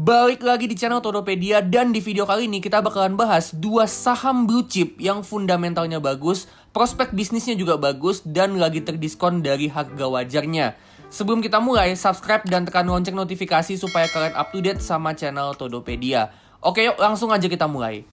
Balik lagi di channel Todopedia, dan di video kali ini kita bakalan bahas dua saham blue chip yang fundamentalnya bagus, prospek bisnisnya juga bagus, dan lagi terdiskon dari harga wajarnya. Sebelum kita mulai, subscribe dan tekan lonceng notifikasi supaya kalian up to date sama channel Todopedia. Oke, yuk langsung aja kita mulai.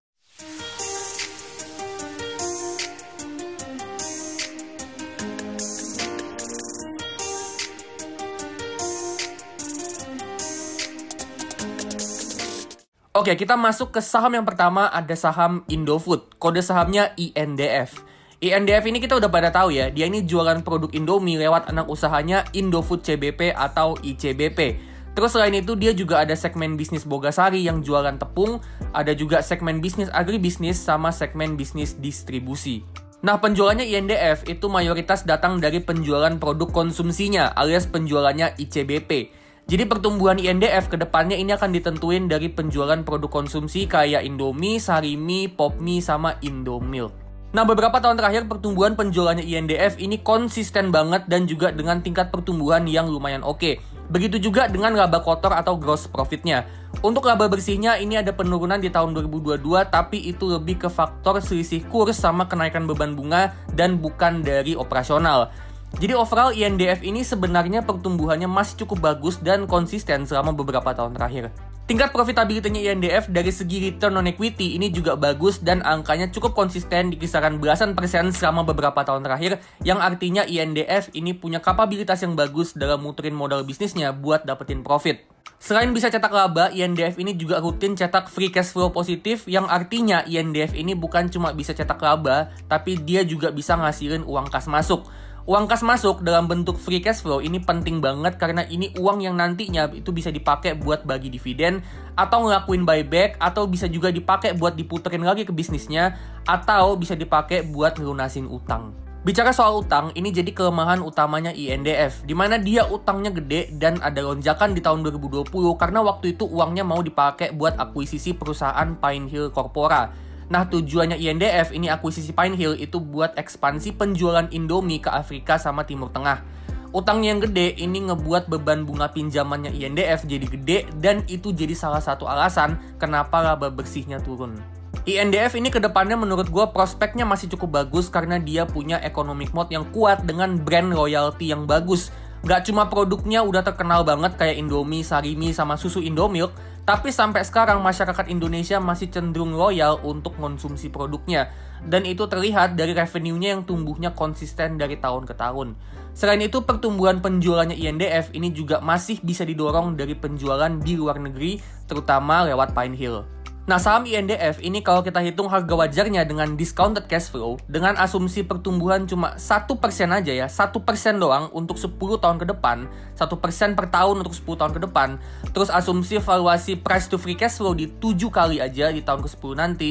Oke, kita masuk ke saham yang pertama, ada saham Indofood. Kode sahamnya INDF. INDF ini kita udah pada tahu ya, dia ini jualan produk Indomie lewat anak usahanya Indofood CBP atau ICBP. Terus selain itu dia juga ada segmen bisnis Bogasari yang jualan tepung, ada juga segmen bisnis agribisnis sama segmen bisnis distribusi. Nah, penjualannya INDF itu mayoritas datang dari penjualan produk konsumsinya alias penjualannya ICBP. Jadi pertumbuhan INDF ke depannya ini akan ditentuin dari penjualan produk konsumsi kayak Indomie, Sarimi, Popmie, sama Indomilk. Nah, beberapa tahun terakhir pertumbuhan penjualannya INDF ini konsisten banget dan juga dengan tingkat pertumbuhan yang lumayan oke. Begitu juga dengan laba kotor atau gross profitnya. Untuk laba bersihnya ini ada penurunan di tahun 2022, tapi itu lebih ke faktor selisih kurs sama kenaikan beban bunga dan bukan dari operasional. Jadi overall INDF ini sebenarnya pertumbuhannya masih cukup bagus dan konsisten selama beberapa tahun terakhir. Tingkat profitability-nya INDF dari segi return on equity ini juga bagus dan angkanya cukup konsisten di kisaran belasan persen selama beberapa tahun terakhir, yang artinya INDF ini punya kapabilitas yang bagus dalam muterin modal bisnisnya buat dapetin profit. Selain bisa cetak laba, INDF ini juga rutin cetak free cash flow positif, yang artinya INDF ini bukan cuma bisa cetak laba, tapi dia juga bisa ngasilin uang kas masuk. Uang kas masuk dalam bentuk free cash flow ini penting banget karena ini uang yang nantinya itu bisa dipakai buat bagi dividen, atau ngelakuin buyback, atau bisa juga dipakai buat diputerin lagi ke bisnisnya, atau bisa dipakai buat ngelunasin utang. Bicara soal utang, ini jadi kelemahan utamanya INDF, dimana dia utangnya gede dan ada lonjakan di tahun 2020 karena waktu itu uangnya mau dipakai buat akuisisi perusahaan Pine Hill Corpora. Nah, tujuannya INDF ini akuisisi Pine Hill itu buat ekspansi penjualan Indomie ke Afrika sama Timur Tengah. Utangnya yang gede ini ngebuat beban bunga pinjamannya INDF jadi gede, dan itu jadi salah satu alasan kenapa laba bersihnya turun. INDF ini kedepannya menurut gue prospeknya masih cukup bagus karena dia punya economic mode yang kuat dengan brand loyalty yang bagus. Gak cuma produknya udah terkenal banget kayak Indomie, Sarimi, sama susu Indomilk, tapi sampai sekarang masyarakat Indonesia masih cenderung loyal untuk konsumsi produknya. Dan itu terlihat dari revenue-nya yang tumbuhnya konsisten dari tahun ke tahun. Selain itu, pertumbuhan penjualannya INDF ini juga masih bisa didorong dari penjualan di luar negeri, terutama lewat Pine Hill. Nah, saham INDF ini kalau kita hitung harga wajarnya dengan discounted cash flow, dengan asumsi pertumbuhan cuma 1% aja ya, 1% doang untuk 10 tahun ke depan, 1% per tahun untuk 10 tahun ke depan, terus asumsi valuasi price to free cash flow di 7 kali aja di tahun ke-10 nanti,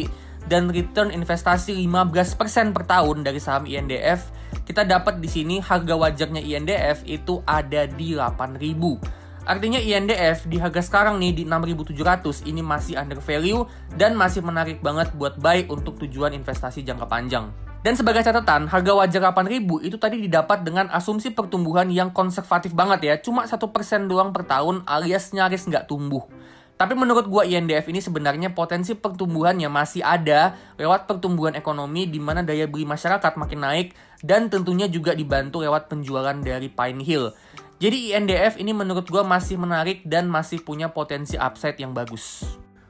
dan return investasi 15% per tahun dari saham INDF, kita dapat di sini harga wajarnya INDF itu ada di 8.000. Artinya INDF di harga sekarang nih di 6.700 ini masih under value dan masih menarik banget buat buy untuk tujuan investasi jangka panjang. Dan sebagai catatan, harga wajar 8.000 itu tadi didapat dengan asumsi pertumbuhan yang konservatif banget ya, cuma 1% doang per tahun alias nyaris nggak tumbuh. Tapi menurut gua INDF ini sebenarnya potensi pertumbuhannya masih ada lewat pertumbuhan ekonomi di mana daya beli masyarakat makin naik dan tentunya juga dibantu lewat penjualan dari Pine Hill. Jadi INDF ini menurut gue masih menarik dan masih punya potensi upside yang bagus.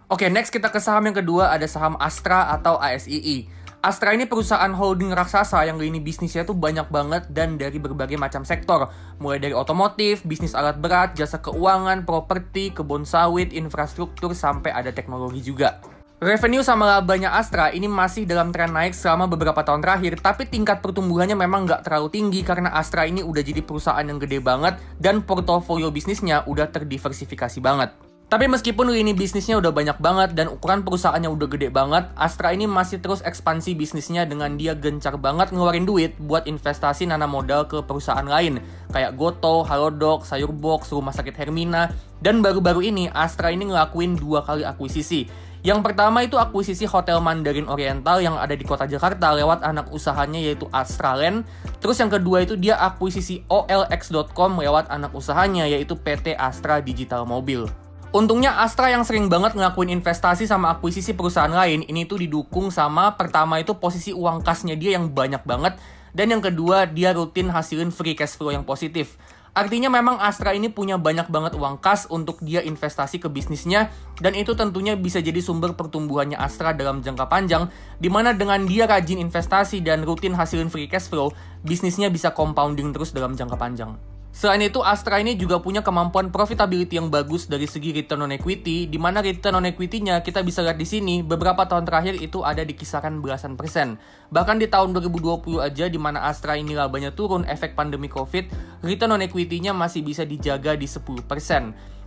Oke, next kita ke saham yang kedua, ada saham Astra atau ASII. Astra ini perusahaan holding raksasa yang lini bisnisnya tuh banyak banget dan dari berbagai macam sektor. Mulai dari otomotif, bisnis alat berat, jasa keuangan, properti, kebun sawit, infrastruktur, sampai ada teknologi juga. Revenue sama labanya Astra ini masih dalam tren naik selama beberapa tahun terakhir, tapi tingkat pertumbuhannya memang nggak terlalu tinggi karena Astra ini udah jadi perusahaan yang gede banget dan portofolio bisnisnya udah terdiversifikasi banget. Tapi meskipun lini bisnisnya udah banyak banget dan ukuran perusahaannya udah gede banget, Astra ini masih terus ekspansi bisnisnya dengan dia gencar banget ngeluarin duit buat investasi nanam modal ke perusahaan lain, kayak Goto, Halodoc, Sayurbox, Rumah Sakit Hermina, dan baru-baru ini Astra ini ngelakuin 2 kali akuisisi. Yang pertama itu akuisisi Hotel Mandarin Oriental yang ada di kota Jakarta lewat anak usahanya yaitu Astraland. Terus yang kedua itu dia akuisisi OLX.com lewat anak usahanya yaitu PT Astra Digital Mobil. Untungnya Astra yang sering banget ngelakuin investasi sama akuisisi perusahaan lain, ini tuh didukung sama pertama itu posisi uang kasnya dia yang banyak banget, dan yang kedua dia rutin hasilin free cash flow yang positif. Artinya memang Astra ini punya banyak banget uang kas untuk dia investasi ke bisnisnya, dan itu tentunya bisa jadi sumber pertumbuhannya Astra dalam jangka panjang, dimana dengan dia rajin investasi dan rutin hasilin free cash flow, bisnisnya bisa compounding terus dalam jangka panjang. Selain itu, Astra ini juga punya kemampuan profitability yang bagus dari segi return on equity, di mana return on equity-nya kita bisa lihat di sini, beberapa tahun terakhir itu ada di kisaran belasan persen. Bahkan di tahun 2020 aja, di mana Astra ini labanya turun efek pandemi COVID, return on equity-nya masih bisa dijaga di 10%.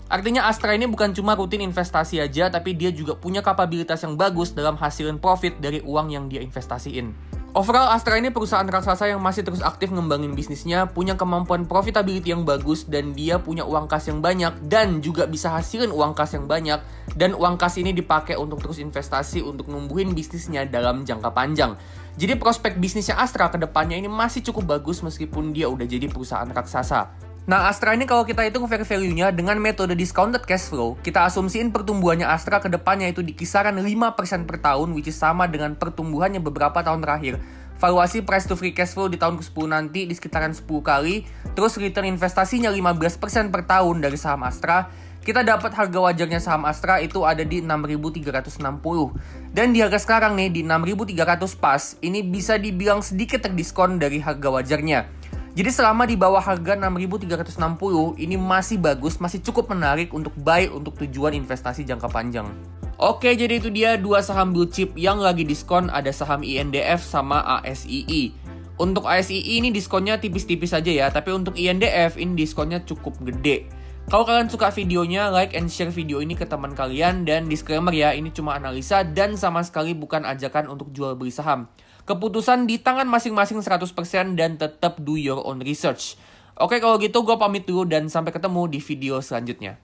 Artinya Astra ini bukan cuma rutin investasi aja, tapi dia juga punya kapabilitas yang bagus dalam hasilin profit dari uang yang dia investasiin. Overall, Astra ini perusahaan raksasa yang masih terus aktif ngembangin bisnisnya, punya kemampuan profitability yang bagus, dan dia punya uang kas yang banyak, dan juga bisa hasilin uang kas yang banyak, dan uang kas ini dipakai untuk terus investasi untuk numbuhin bisnisnya dalam jangka panjang. Jadi prospek bisnisnya Astra ke depannya ini masih cukup bagus meskipun dia udah jadi perusahaan raksasa. Nah, Astra ini kalau kita hitung fair value-nya dengan metode discounted cash flow, kita asumsiin pertumbuhannya Astra ke depannya itu di kisaran 5% per tahun, which is sama dengan pertumbuhannya beberapa tahun terakhir. Valuasi price to free cash flow di tahun ke-10 nanti di sekitaran 10 kali, terus return investasinya 15% per tahun dari saham Astra, kita dapat harga wajarnya saham Astra itu ada di 6.360. Dan di harga sekarang nih, di 6.300 pas, ini bisa dibilang sedikit terdiskon dari harga wajarnya. Jadi selama di bawah harga 6.360, ini masih bagus, masih cukup menarik untuk buy untuk tujuan investasi jangka panjang. Oke, jadi itu dia dua saham blue chip yang lagi diskon, ada saham INDF sama ASII. Untuk ASII ini diskonnya tipis-tipis aja ya, tapi untuk INDF ini diskonnya cukup gede. Kalau kalian suka videonya, like and share video ini ke teman kalian, dan disclaimer ya, ini cuma analisa dan sama sekali bukan ajakan untuk jual beli saham. Keputusan di tangan masing-masing 100% dan tetap do your own research. Oke, kalau gitu gue pamit dulu dan sampai ketemu di video selanjutnya.